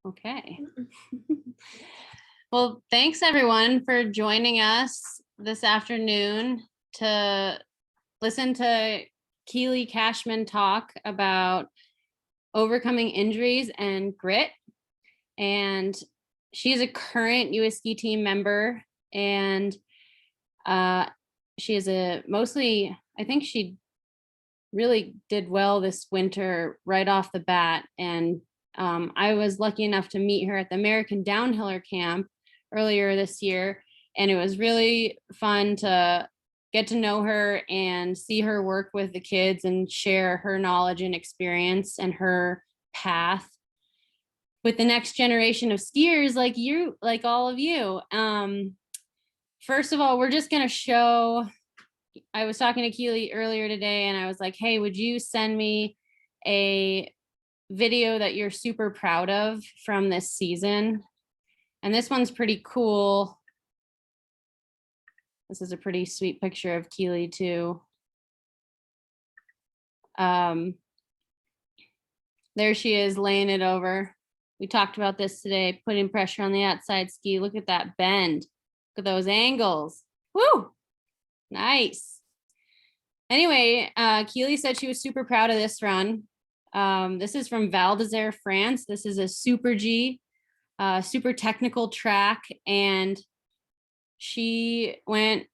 Okay. Well, thanks everyone for joining us this afternoon to listen to Keely Cashman talk about overcoming injuries and grit. And she's a current US ski team member, and she is I think she really did well this winter right off the bat. And I was lucky enough to meet her at the American Downhiller Camp earlier this year. And it was really fun to get to know her and see her work with the kids and share her knowledge and experience and her path with the next generation of skiers like all of you. First of all, we're just going to show, I was talking to Keely earlier today and I was like, hey, would you send me a video that you're super proud of from this season? And this one's pretty cool. This is a pretty sweet picture of Keely too. There she is laying it over. We talked about this today, putting pressure on the outside ski. Look at that bend. Look at those angles. Woo! Nice. Anyway, Keely said she was super proud of this run. This is from Val d'Isère, France. This is a Super G, super technical track. And she went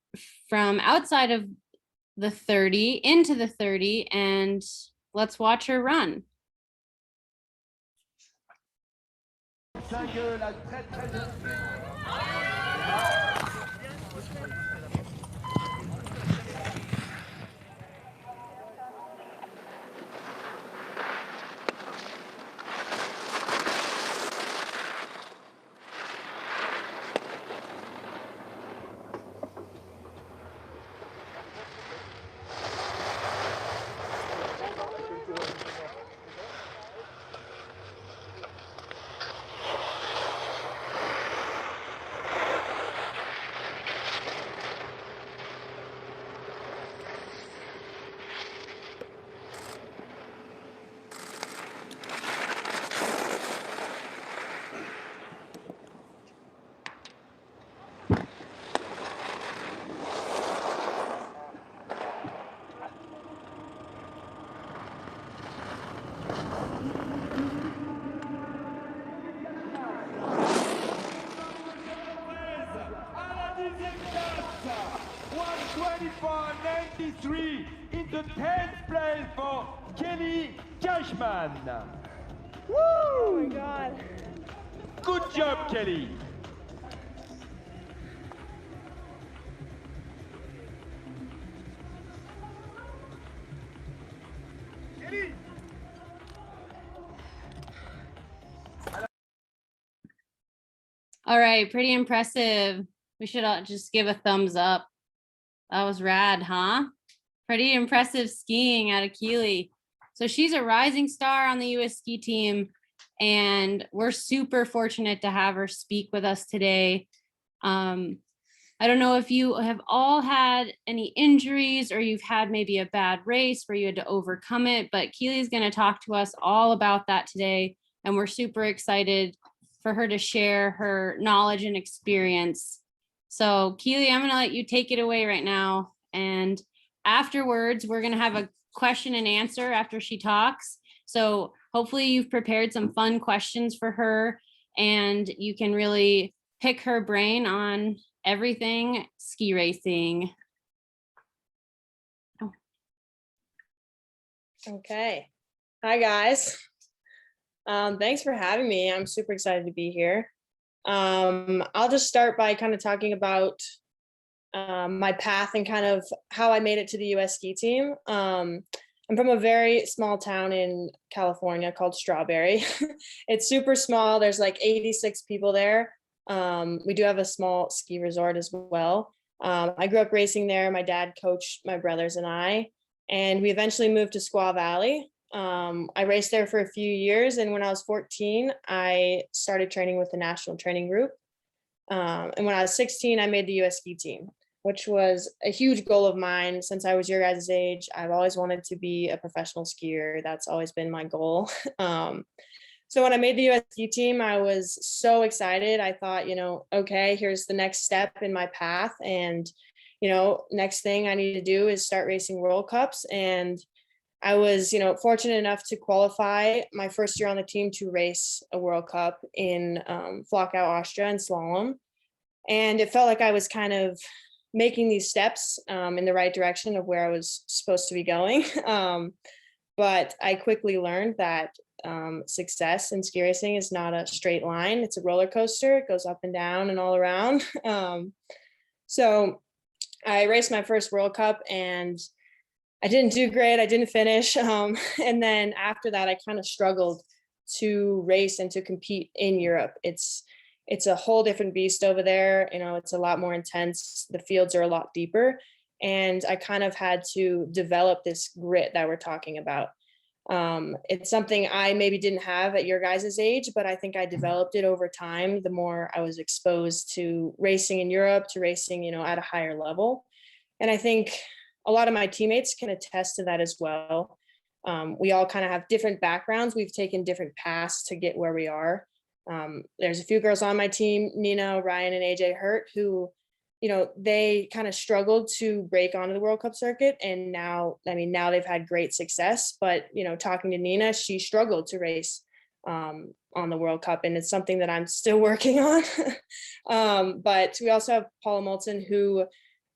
from outside of the 30 into the 30, and let's watch her run. In the 10th place for Keely Cashman. Woo! Oh my God. Good job, Keely. All right, pretty impressive. We should all just give a thumbs up. That was rad, huh? Pretty impressive skiing out of Keely. So she's a rising star on the US ski team, and we're super fortunate to have her speak with us today. I don't know if you have all had any injuries or you've had maybe a bad race where you had to overcome it, but Keely's going to talk to us all about that today, and we're super excited for her to share her knowledge and experience. So Keely, I'm going to let you take it away right now. And afterwards, we're going to have a question and answer after she talks. So hopefully you've prepared some fun questions for her and you can really pick her brain on everything ski racing. Oh. Okay. Hi, guys. Thanks for having me. I'm super excited to be here. I'll just start by kind of talking about my path and kind of how I made it to the US ski team. I'm from a very small town in California called Strawberry. It's super small. There's like 86 people there. We do have a small ski resort as well. I grew up racing there. My dad coached my brothers and I, and we eventually moved to Squaw Valley. I raced there for a few years, and when I was 14, I started training with the national training group. And when I was 16, I made the US ski team, which was a huge goal of mine since I was your guys' age. I've always wanted to be a professional skier. That's always been my goal. So when I made the US ski team, I was so excited. I thought, okay, here's the next step in my path. And, next thing I need to do is start racing World Cups. And I was, fortunate enough to qualify my first year on the team to race a World Cup in Flachau, Austria in slalom. And it felt like I was kind of making these steps in the right direction of where I was supposed to be going. But I quickly learned that success in ski racing is not a straight line. It's a roller coaster. It goes up and down and all around. So I raced my first World Cup and I didn't do great. I didn't finish. And then after that, I kind of struggled to race and to compete in Europe. It's a whole different beast over there. It's a lot more intense. The fields are a lot deeper. And I kind of had to develop this grit that we're talking about. It's something I maybe didn't have at your guys' age, but I think I developed it over time. The more I was exposed to racing in Europe, to racing, at a higher level. And I think a lot of my teammates can attest to that as well. We all kind of have different backgrounds. We've taken different paths to get where we are. There's a few girls on my team, Nina, Ryan, and AJ Hurt, who, they kind of struggled to break onto the World Cup circuit. And now they've had great success. But, talking to Nina, she struggled to race on the World Cup. And it's something that I'm still working on. But we also have Paula Moulton, who,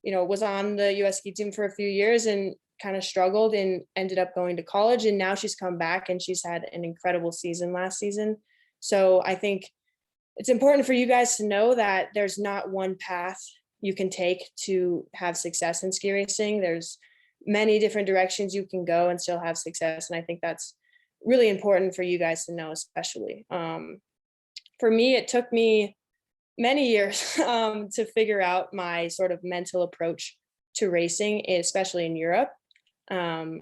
was on the US ski team for a few years and kind of struggled and ended up going to college. And now she's come back and she's had an incredible season last season. So I think it's important for you guys to know that there's not one path you can take to have success in ski racing. There's many different directions you can go and still have success. And I think that's really important for you guys to know, especially. For me, it took me many years to figure out my sort of mental approach to racing, especially in Europe. I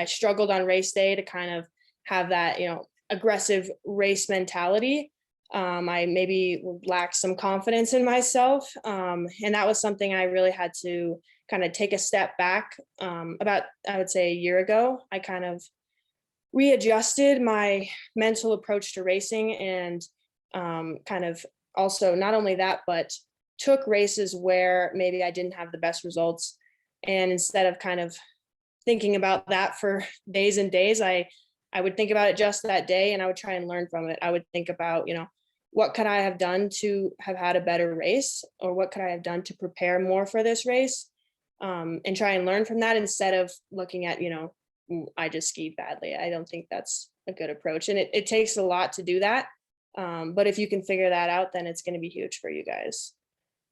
struggled on race day to kind of have that, aggressive race mentality. I maybe lacked some confidence in myself. And that was something I really had to kind of take a step back. About, I would say, a year ago, I kind of readjusted my mental approach to racing and kind of also not only that, but took races where maybe I didn't have the best results. And instead of kind of thinking about that for days and days, I would think about it just that day and I would try and learn from it. I would think about, what could I have done to have had a better race, or what could I have done to prepare more for this race, and try and learn from that instead of looking at, I just skied badly. I don't think that's a good approach. And it takes a lot to do that. But if you can figure that out, then it's going to be huge for you guys.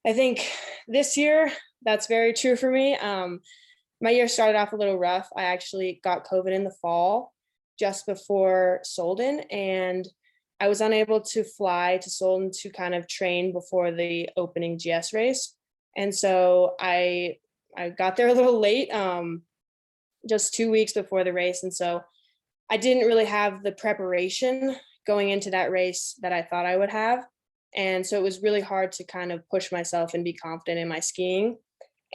I think this year, that's very true for me. My year started off a little rough. I actually got COVID in the fall, just before Solden, and I was unable to fly to Solden to kind of train before the opening GS race. And so I got there a little late, just 2 weeks before the race. And so I didn't really have the preparation going into that race that I thought I would have. And so it was really hard to kind of push myself and be confident in my skiing.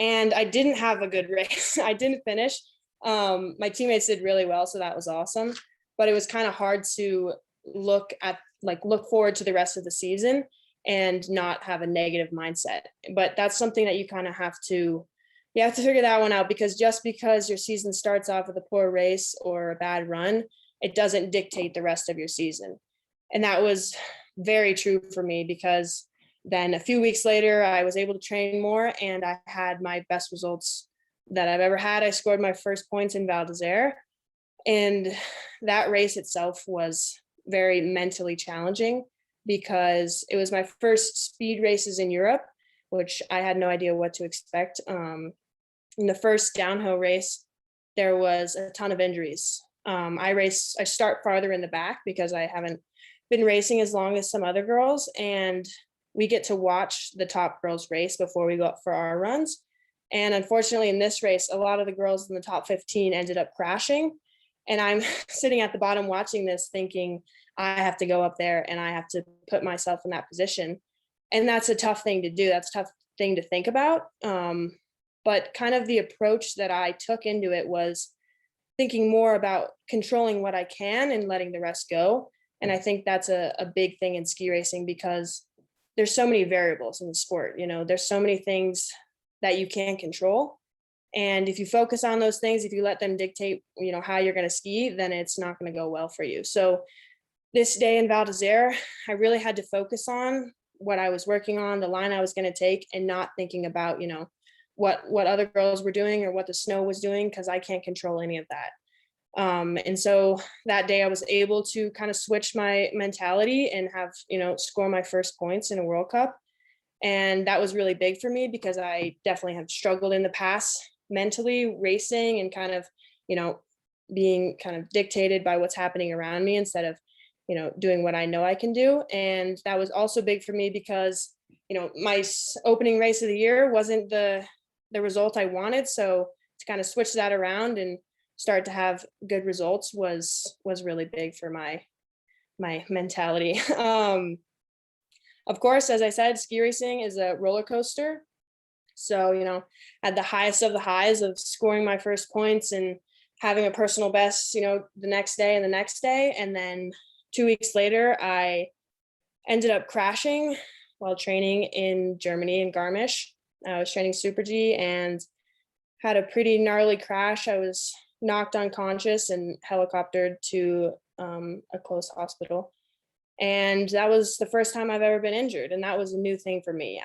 And I didn't have a good race. I didn't finish. My teammates did really well, so that was awesome. But it was kind of hard to look forward to the rest of the season and not have a negative mindset. But that's something that you kind of have to figure that one out, because just because your season starts off with a poor race or a bad run, it doesn't dictate the rest of your season. And that was very true for me, because then a few weeks later, I was able to train more and I had my best results that I've ever had. I scored my first points in Val d'Isere. And that race itself was very mentally challenging, because it was my first speed races in Europe, which I had no idea what to expect. In the first downhill race, there was a ton of injuries. I start farther in the back because I haven't been racing as long as some other girls, and we get to watch the top girls race before we go up for our runs. And unfortunately, in this race, a lot of the girls in the top 15 ended up crashing. And I'm sitting at the bottom watching this thinking, I have to go up there and I have to put myself in that position. And that's a tough thing to do. That's a tough thing to think about. But kind of the approach that I took into it was, thinking more about controlling what I can and letting the rest go. And I think that's a big thing in ski racing because there's so many variables in the sport. You know, there's so many things that you can't control. And if you focus on those things, if you let them dictate, you know, how you're going to ski, then it's not going to go well for you. So this day in Val d'Isere, I really had to focus on what I was working on, the line I was going to take, and not thinking about, you know, what other girls were doing or what the snow was doing, because I can't control any of that. And so that day I was able to kind of switch my mentality and have, you know, score my first points in a World Cup. And that was really big for me because I definitely have struggled in the past mentally racing and kind of, you know, being kind of dictated by what's happening around me instead of, you know, doing what I know I can do. And that was also big for me because, you know, my opening race of the year wasn't the result I wanted. So to kind of switch that around and start to have good results was really big for my mentality. Of course, as I said, ski racing is a roller coaster. So, you know, at the highest of the highs of scoring my first points and having a personal best, you know, the next day and the next day. And then 2 weeks later, I ended up crashing while training in Germany in Garmisch. I was training Super G and had a pretty gnarly crash. I was knocked unconscious and helicoptered to a close hospital. And that was the first time I've ever been injured. And that was a new thing for me.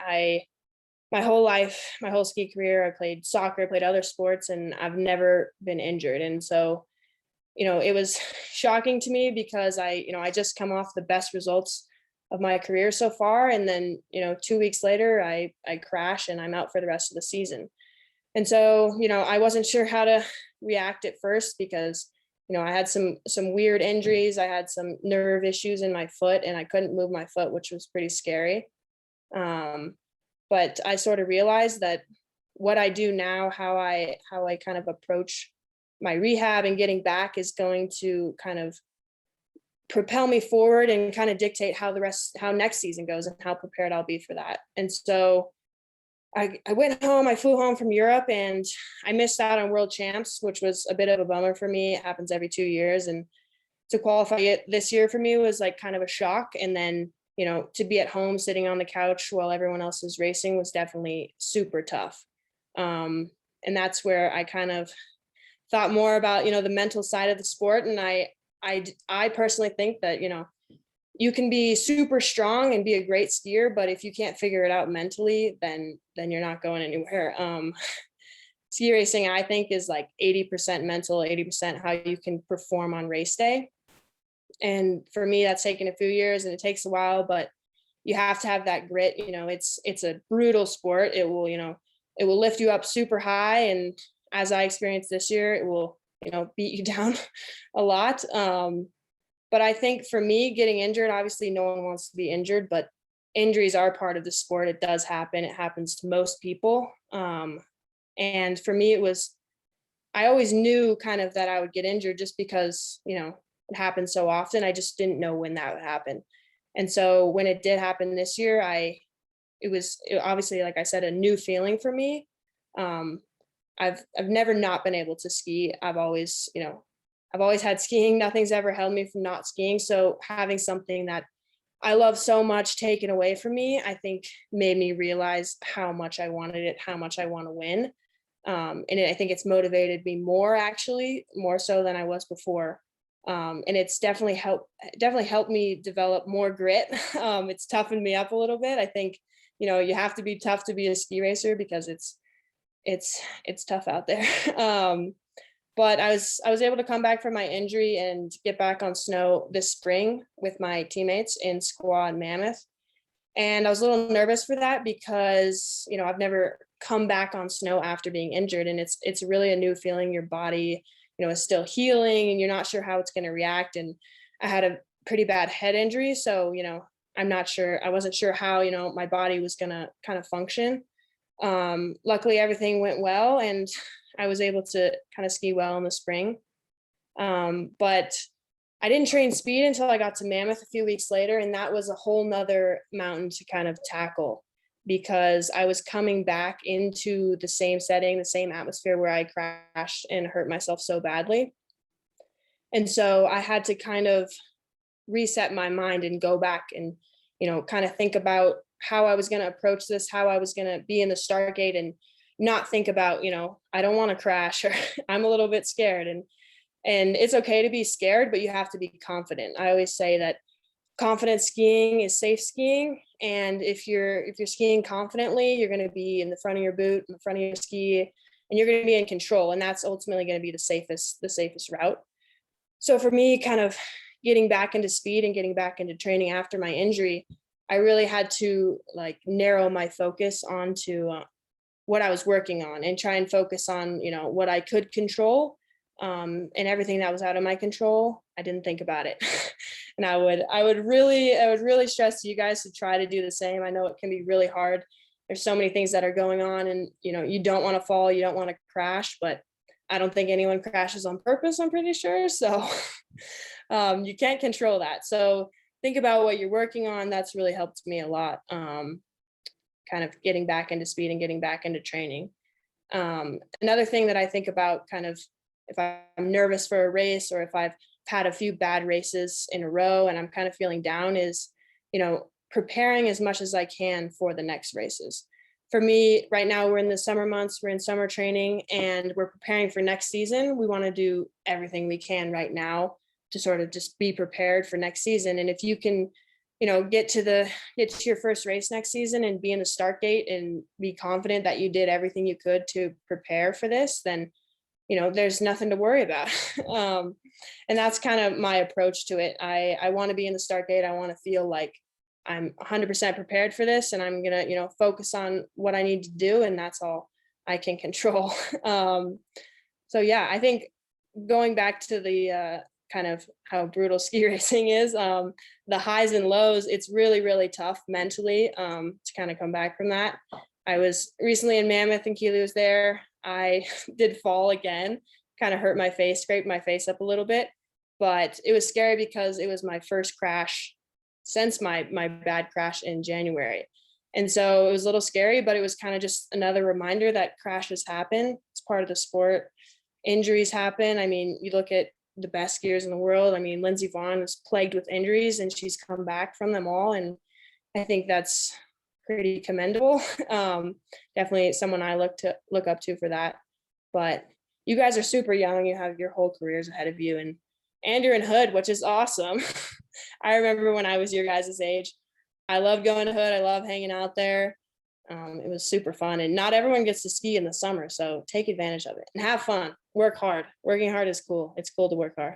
My whole life, my whole ski career, I played soccer, I played other sports, and I've never been injured. And so, you know, it was shocking to me because I just come off the best results of my career so far. And then, you know, 2 weeks later, I crash and I'm out for the rest of the season. And so, you know, I wasn't sure how to react at first because, you know, I had some weird injuries. I had some nerve issues in my foot and I couldn't move my foot, which was pretty scary. But I sort of realized that what I do now, how I kind of approach my rehab and getting back is going to kind of propel me forward and kind of dictate how next season goes and how prepared I'll be for that. And so I went home, I flew home from Europe and I missed out on world champs, which was a bit of a bummer for me. It happens every 2 years. And to qualify it this year for me was like kind of a shock. And then, you know, to be at home sitting on the couch while everyone else is racing was definitely super tough. And that's where I kind of thought more about, you know, the mental side of the sport. And I personally think that, you know, you can be super strong and be a great skier, but if you can't figure it out mentally, then you're not going anywhere. Ski racing, I think, is like 80% mental, 80% how you can perform on race day. And for me, that's taken a few years and it takes a while, but you have to have that grit. You know, it's a brutal sport. It will, you know, it will lift you up super high. And as I experienced this year, it will, you know, beat you down a lot. But I think for me, getting injured, obviously no one wants to be injured, but injuries are part of the sport. It does happen. It happens to most people. And for me, I always knew kind of that I would get injured just because, you know, it happens so often. I just didn't know when that would happen. And so when it did happen this year, it was obviously, like I said, a new feeling for me. I've never not been able to ski. I've always had skiing. Nothing's ever held me from not skiing. So having something that I love so much taken away from me, I think made me realize how much I wanted it, how much I want to win. I think it's motivated me more, actually, more so than I was before. And it's definitely helped me develop more grit. It's toughened me up a little bit. I think, you know, you have to be tough to be a ski racer because it's tough out there. But I was able to come back from my injury and get back on snow this spring with my teammates in Squaw and Mammoth. And I was a little nervous for that because, you know, I've never come back on snow after being injured. And it's really a new feeling. Your body, you know, is still healing and you're not sure how it's going to react. And I had a pretty bad head injury. So, you know, I wasn't sure how, you know, my body was going to kind of function. Luckily everything went well and I was able to kind of ski well in the spring. But I didn't train speed until I got to Mammoth a few weeks later. And that was a whole nother mountain to kind of tackle because I was coming back into the same setting, the same atmosphere where I crashed and hurt myself so badly. And so I had to kind of reset my mind and go back and, kind of think about how I was going to approach this, how I was going to be in the start gate, and not think about, I don't want to crash, or I'm a little bit scared. And it's okay to be scared, but you have to be confident. I always say that confident skiing is safe skiing. And if you're skiing confidently, you're going to be in the front of your boot, in the front of your ski, and you're going to be in control. And that's ultimately going to be the safest route. So for me, kind of getting back into speed and getting back into training after my injury, I really had to like narrow my focus onto what I was working on and try and focus on, what I could control, and everything that was out of my control, I didn't think about it. And I would really stress to you guys to try to do the same. I know it can be really hard. There's so many things that are going on, and you don't want to fall, you don't want to crash, but I don't think anyone crashes on purpose, I'm pretty sure. So you can't control that. So think about what you're working on. That's really helped me a lot. Kind of getting back into speed and getting back into training. Another thing that I think about, kind of if I'm nervous for a race, or if I've had a few bad races in a row and I'm kind of feeling down, is, preparing as much as I can for the next races. For me, right now, we're in the summer months, we're in summer training, and we're preparing for next season. We want to do everything we can right now to sort of just be prepared for next season. And if you can, get to your first race next season and be in the start gate and be confident that you did everything you could to prepare for this, then, there's nothing to worry about. And that's kind of my approach to it. I want to be in the start gate. I want to feel like I'm 100% prepared for this, and I'm going to, focus on what I need to do. And that's all I can control. So yeah, I think going back to the kind of how brutal ski racing is, the highs and lows, it's really, really tough mentally to kind of come back from that. I was recently in Mammoth and Keely was there. I did fall again, kind of hurt my face, scraped my face up a little bit, but it was scary because it was my first crash since my bad crash in January. And so it was a little scary, but it was kind of just another reminder that crashes happen. It's part of the sport. Injuries happen. I mean, you look at the best skiers in the world. I mean, Lindsey Vonn was plagued with injuries and she's come back from them all. And I think that's pretty commendable. Definitely someone I look up to for that. But you guys are super young. You have your whole careers ahead of you, and you're in Hood, which is awesome. I remember when I was your guys' age, I love going to Hood. I love hanging out there. It was super fun, and not everyone gets to ski in the summer, so take advantage of it and have fun. Work hard. Working hard is cool. It's cool to work hard.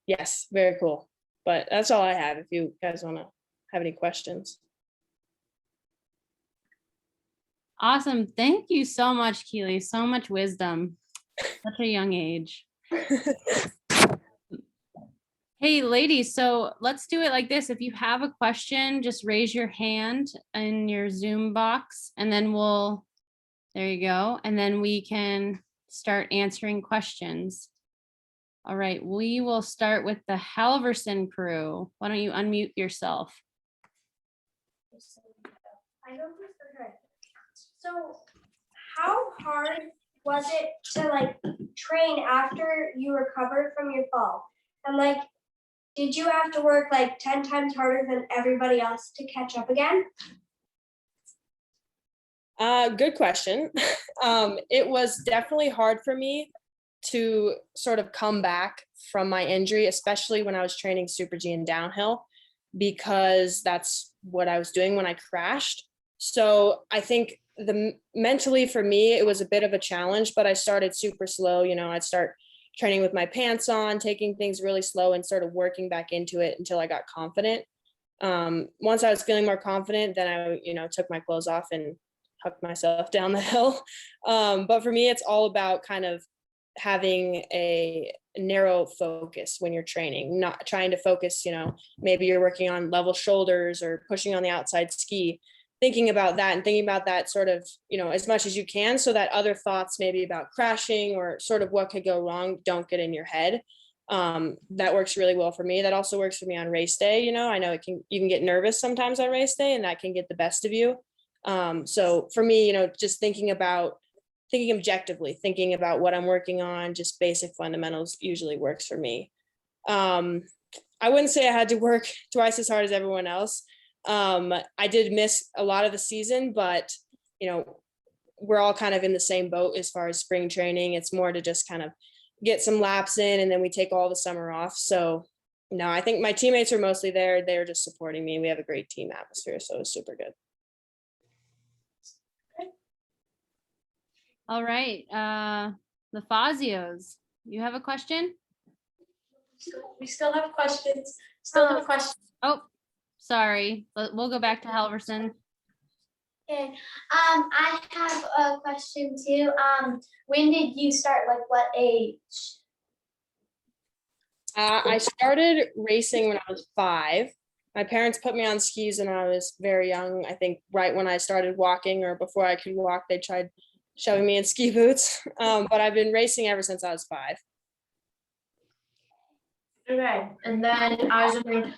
Yes, very cool. But that's all I have. If you guys want to have any questions. Awesome. Thank you so much, Keely. So much wisdom. Such a young age. Hey, ladies, so let's do it like this. If you have a question, just raise your hand in your Zoom box, and then there you go. And then we can start answering questions. All right, we will start with the Halverson crew. Why don't you unmute yourself? So how hard was it to train after you recovered from your fall? And did you have to work 10 times harder than everybody else to catch up again? Good question. It was definitely hard for me to sort of come back from my injury, especially when I was training Super G and downhill, because that's what I was doing when I crashed. So I think mentally for me, it was a bit of a challenge, but I started super slow. I'd start training with my pants on, taking things really slow and sort of working back into it until I got confident. Once I was feeling more confident, then I, took my clothes off and hucked myself down the hill. But for me, it's all about kind of having a narrow focus when you're training, not trying to focus, maybe you're working on level shoulders or pushing on the outside ski, thinking about that and thinking about that sort of, as much as you can, so that other thoughts maybe about crashing or sort of what could go wrong don't get in your head. That works really well for me. That also works for me on race day. You know, I know you can get nervous sometimes on race day, and that can get the best of you. So for me, you know, just thinking objectively, thinking about what I'm working on, just basic fundamentals usually works for me. I wouldn't say I had to work twice as hard as everyone else. I did miss a lot of the season, but you know, we're all kind of in the same boat as far as spring training. It's more to just kind of get some laps in, and then we take all the summer off. So no, I think my teammates are mostly there. They're just supporting me. We have a great team atmosphere, so it's super good. All right. The Fazios, you have a question? We still have questions. Still have a question. Oh, sorry. We'll go back to Halverson. Okay. I have a question too. When did you start? Like, what age? I started racing when I was 5. My parents put me on skis when I was very young. I think right when I started walking, or before I could walk, they tried shoving me in ski boots. But I've been racing ever since I was 5. Okay, and then I was wondering,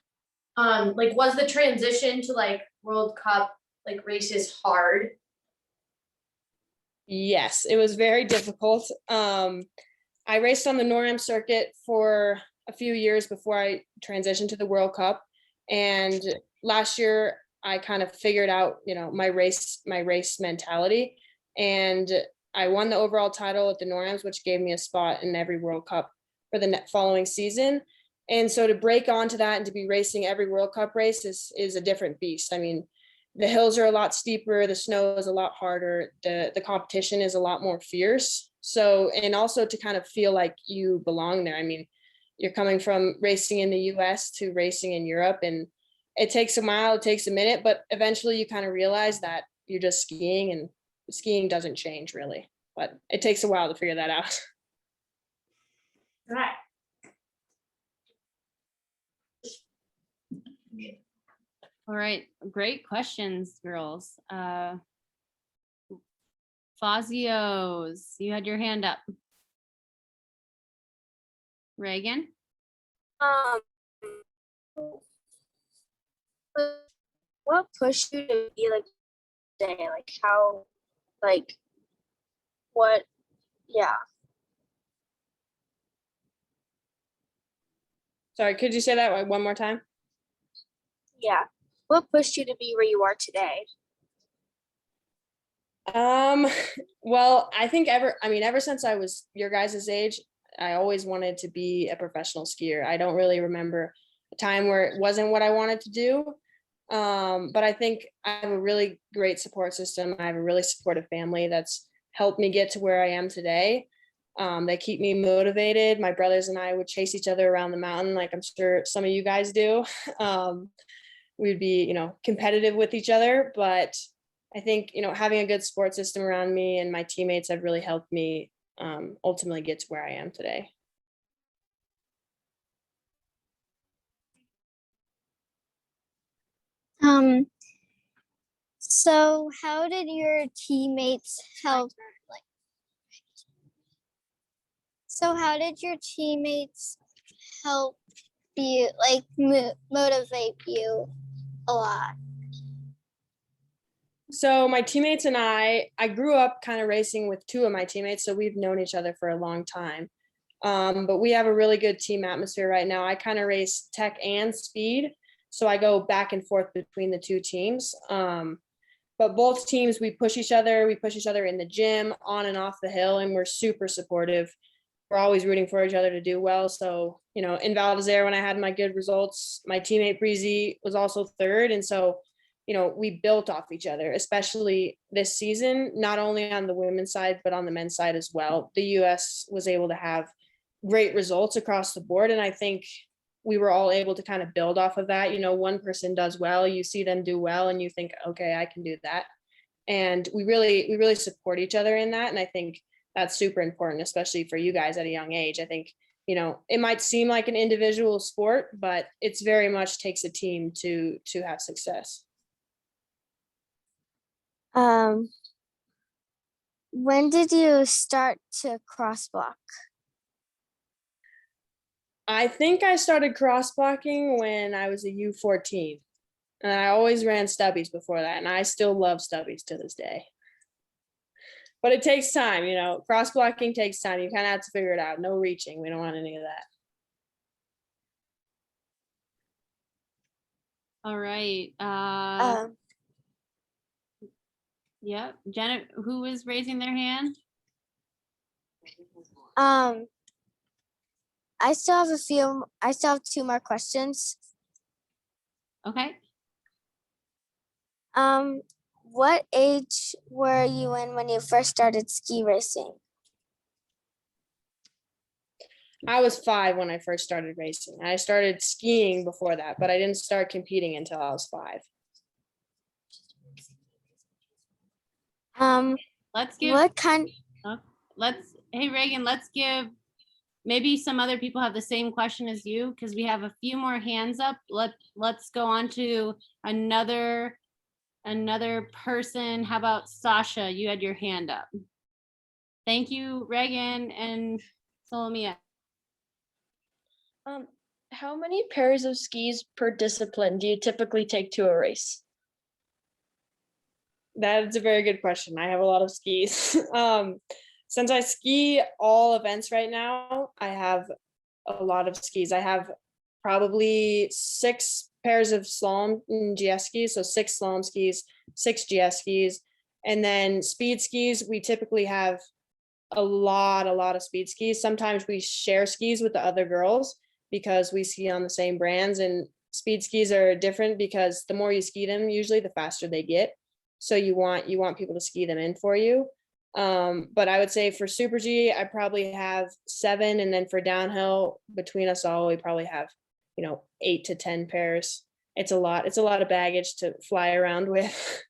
like, was the transition to like World Cup like races hard? Yes, it was very difficult. I raced on the NORAM circuit for a few years before I transitioned to the World Cup, and last year I kind of figured out, you know, my race mentality, and I won the overall title at the NORAMs, which gave me a spot in every World Cup for the following season. And so to break onto that and to be racing every World Cup race is a different beast. I mean, the hills are a lot steeper, the snow is a lot harder, the competition is a lot more fierce. So, and also to kind of feel like you belong there. I mean, you're coming from racing in the US to racing in Europe, and it takes a while, it takes a minute, but eventually you kind of realize that you're just skiing, and skiing doesn't change really, but it takes a while to figure that out. All right. All right. Great questions, girls. Fazios, you had your hand up. Reagan? Um, what pushed you to be like today? Like how, like what? Yeah. Sorry, could you say that one more time? Yeah. What pushed you to be where you are today? Well, I think ever since I was your guys' age, I always wanted to be a professional skier. I don't really remember a time where it wasn't what I wanted to do. But I think I have a really great support system. I have a really supportive family that's helped me get to where I am today. They keep me motivated. My brothers and I would chase each other around the mountain, like I'm sure some of you guys do. We'd be, you know, competitive with each other, but I think, you know, having a good support system around me and my teammates have really helped me ultimately get to where I am today. So how did your teammates help? So how did your teammates help you, like, motivate you a lot? So my teammates and I grew up kind of racing with 2 of my teammates, so we've known each other for a long time. But we have a really good team atmosphere right now. I kind of race tech and speed, so I go back and forth between the 2 teams. But both teams, we push each other. We push each other in the gym, on and off the hill, and we're super supportive. We're always rooting for each other to do well. So, you know, in Val d'Isere, when I had my good results, my teammate Breezy was also 3rd. And so, you know, we built off each other, especially this season, not only on the women's side, but on the men's side as well. The US was able to have great results across the board. And I think we were all able to kind of build off of that. You know, one person does well, you see them do well, and you think, okay, I can do that. And we really support each other in that. And I think that's super important, especially for you guys at a young age. I think, you know, it might seem like an individual sport, but it's very much takes a team to have success. When did you start to crosswalk? I think I started cross blocking when I was a U14. And I always ran stubbies before that. And I still love stubbies to this day. But it takes time, you know, cross blocking takes time. You kind of have to figure it out. No reaching. We don't want any of that. All right. Yep. Jenna, who was raising their hand? I still have 2 more questions. Okay. What age were you in when you first started ski racing? I was 5 when I first started racing. I started skiing before that, but I didn't start competing until I was 5. Let's give, What kind? hey Reagan, let's give, maybe some other people have the same question as you, because we have a few more hands up. Let's go on to another person. How about Sasha? You had your hand up. Thank you, Reagan and Solomia. How many pairs of skis per discipline do you typically take to a race? That's a very good question. I have a lot of skis. Since I ski all events right now, I have a lot of skis. I have probably 6 pairs of slalom and GS skis, so 6 slalom skis, 6 GS skis, and then speed skis. We typically have a lot of speed skis. Sometimes we share skis with the other girls because we ski on the same brands, and speed skis are different because the more you ski them, usually the faster they get. So you want people to ski them in for you. But I would say for Super G, I probably have 7, and then for downhill, between us all, we probably have, 8 to 10 pairs. It's a lot of baggage to fly around with.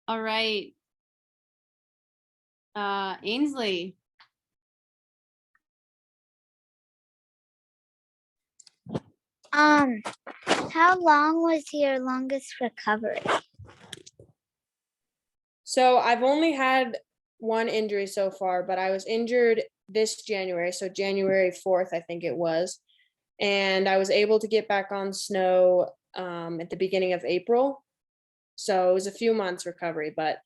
All right. Ainsley. How long was your longest recovery? So I've only had 1 injury so far, but I was injured this January. So January 4th, I think it was. And I was able to get back on snow at the beginning of April. So it was a few months recovery, but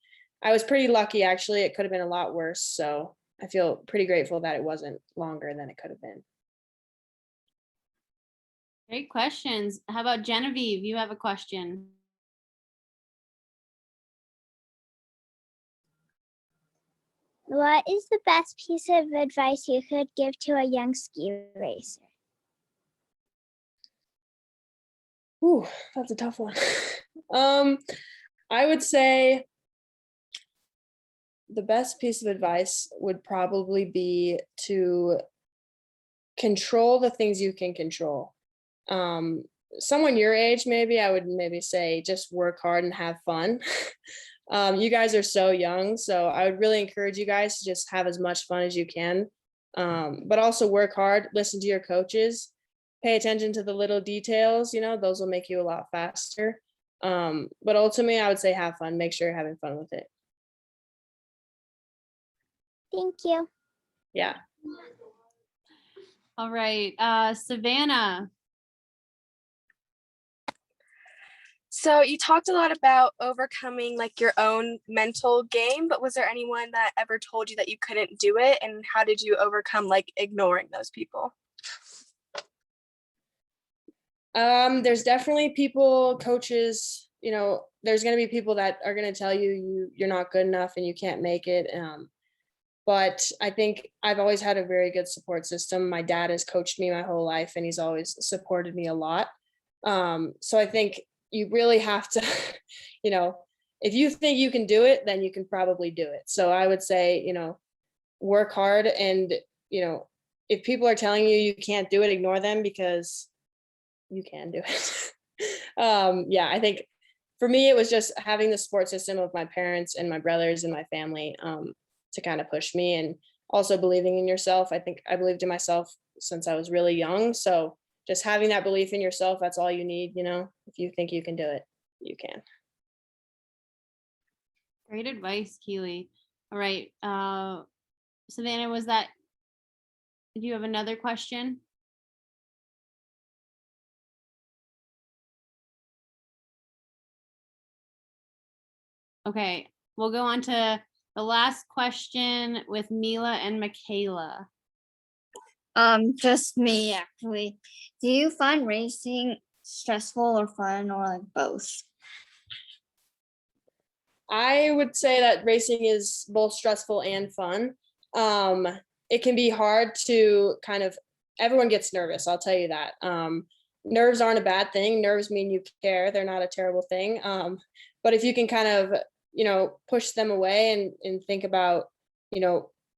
I was pretty lucky actually. It could have been a lot worse. So I feel pretty grateful that it wasn't longer than it could have been. Great questions. How about Genevieve? You have a question. What is the best piece of advice you could give to a young ski racer? Ooh, that's a tough one. I would say the best piece of advice would probably be to control the things you can control. Someone your age, maybe I would maybe say just work hard and have fun. You guys are so young, so I would really encourage you guys to just have as much fun as you can, but also work hard, listen to your coaches, pay attention to the little details, those will make you a lot faster. But ultimately, I would say have fun, make sure you're having fun with it. Thank you. Yeah. All right, Savannah. So you talked a lot about overcoming like your own mental game, but was there anyone that ever told you that you couldn't do it? And how did you overcome like ignoring those people? There's definitely people, coaches, there's going to be people that are going to tell you're not good enough and you can't make it. But I think I've always had a very good support system. My dad has coached me my whole life and he's always supported me a lot. So I think you really have to, if you think you can do it, then you can probably do it. So I would say, work hard, and, if people are telling you you can't do it, ignore them because you can do it. Yeah, I think for me, it was just having the support system of my parents and my brothers and my family to kind of push me, and also believing in yourself. I think I believed in myself since I was really young. So just having that belief in yourself, that's all you need. If you think you can do it, you can. Great advice, Keely. All right, Savannah, was that do you have another question? Okay, we'll go on to the last question with Mila and Michaela. Just me actually. Do you find racing stressful or fun or like both? I would say that racing is both stressful and fun. It can be hard to everyone gets nervous, I'll tell you that. Nerves aren't a bad thing. Nerves mean you care. They're not a terrible thing. But if you can push them away and think about,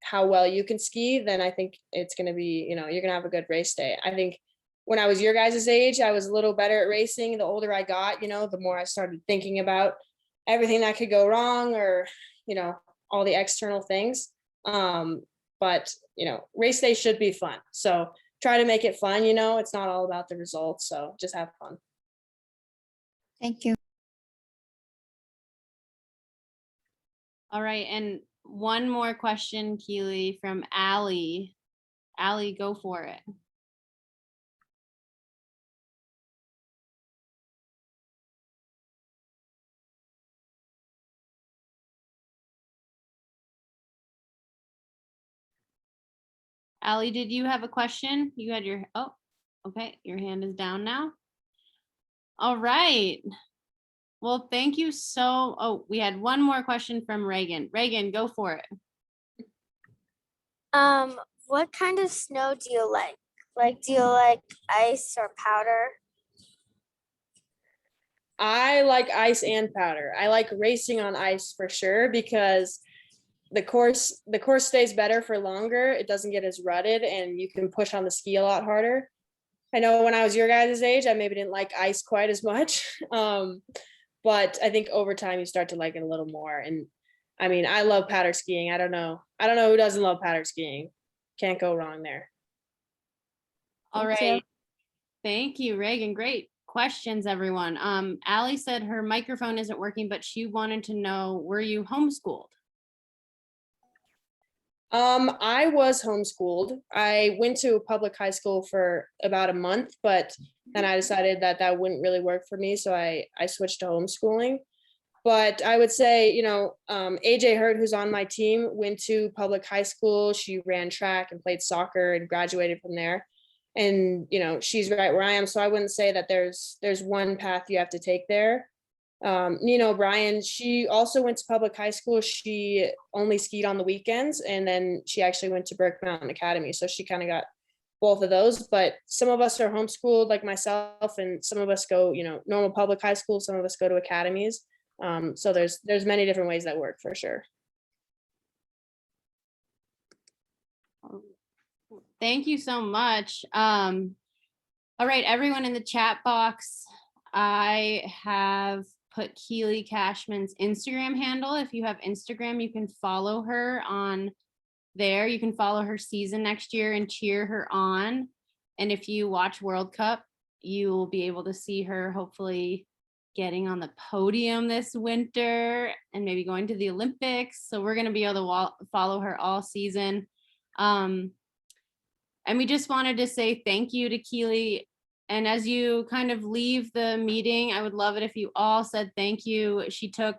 how well you can ski, then I think it's going to be, you're going to have a good race day. I think when I was your guys' age, I was a little better at racing. The older I got, the more I started thinking about everything that could go wrong or, all the external things. But, race day should be fun. So try to make it fun. It's not all about the results. So just have fun. Thank you. All right, and one more question, Keely, from Allie. Allie, go for it. Allie, did you have a question? You had your, oh, okay, your hand is down now. All right. Well, thank you oh, we had one more question from Reagan. Reagan, go for it. What kind of snow do you like? Like, do you like ice or powder? I like ice and powder. I like racing on ice for sure because the course stays better for longer. It doesn't get as rutted and you can push on the ski a lot harder. I know when I was your guys' age, I maybe didn't like ice quite as much. But I think over time you start to like it a little more. And I mean, I love powder skiing. I don't know who doesn't love powder skiing. Can't go wrong there. All right. Thank you, Reagan. Great questions, everyone. Allie said her microphone isn't working, but she wanted to know, were you homeschooled? I was homeschooled. I went to a public high school for about a month, but then I decided that wouldn't really work for me. So I switched to homeschooling. But I would say, AJ Hurd, who's on my team, went to public high school. She ran track and played soccer and graduated from there. And, she's right where I am. So I wouldn't say that there's one path you have to take there. Nina O'Brien, she also went to public high school. She only skied on the weekends, and then she actually went to Burke Mountain Academy. So she kind of got both of those. But some of us are homeschooled like myself, and some of us go, normal public high school. Some of us go to academies. So there's many different ways that work for sure. Thank you so much. All right, everyone in the chat box, I have put Keely Cashman's Instagram handle. If you have Instagram, you can follow her on there. You can follow her season next year and cheer her on. And if you watch World Cup, you will be able to see her hopefully getting on the podium this winter and maybe going to the Olympics. So we're going to be able to follow her all season. And we just wanted to say thank you to Keely. And as you kind of leave the meeting, I would love it if you all said thank you. She took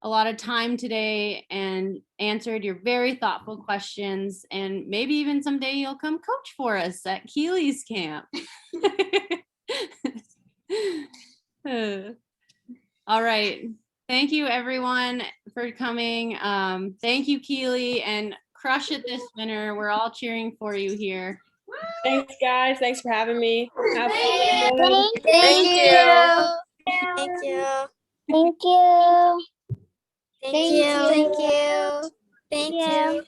a lot of time today and answered your very thoughtful questions. And maybe even someday you'll come coach for us at Keely's camp. All right. Thank you, everyone, for coming. Thank you, Keely, and crush it this winter. We're all cheering for you here. Thanks, guys. Thanks for having me. Thank you. Thank you. Thank you. Thank you. Thank you. Thank you.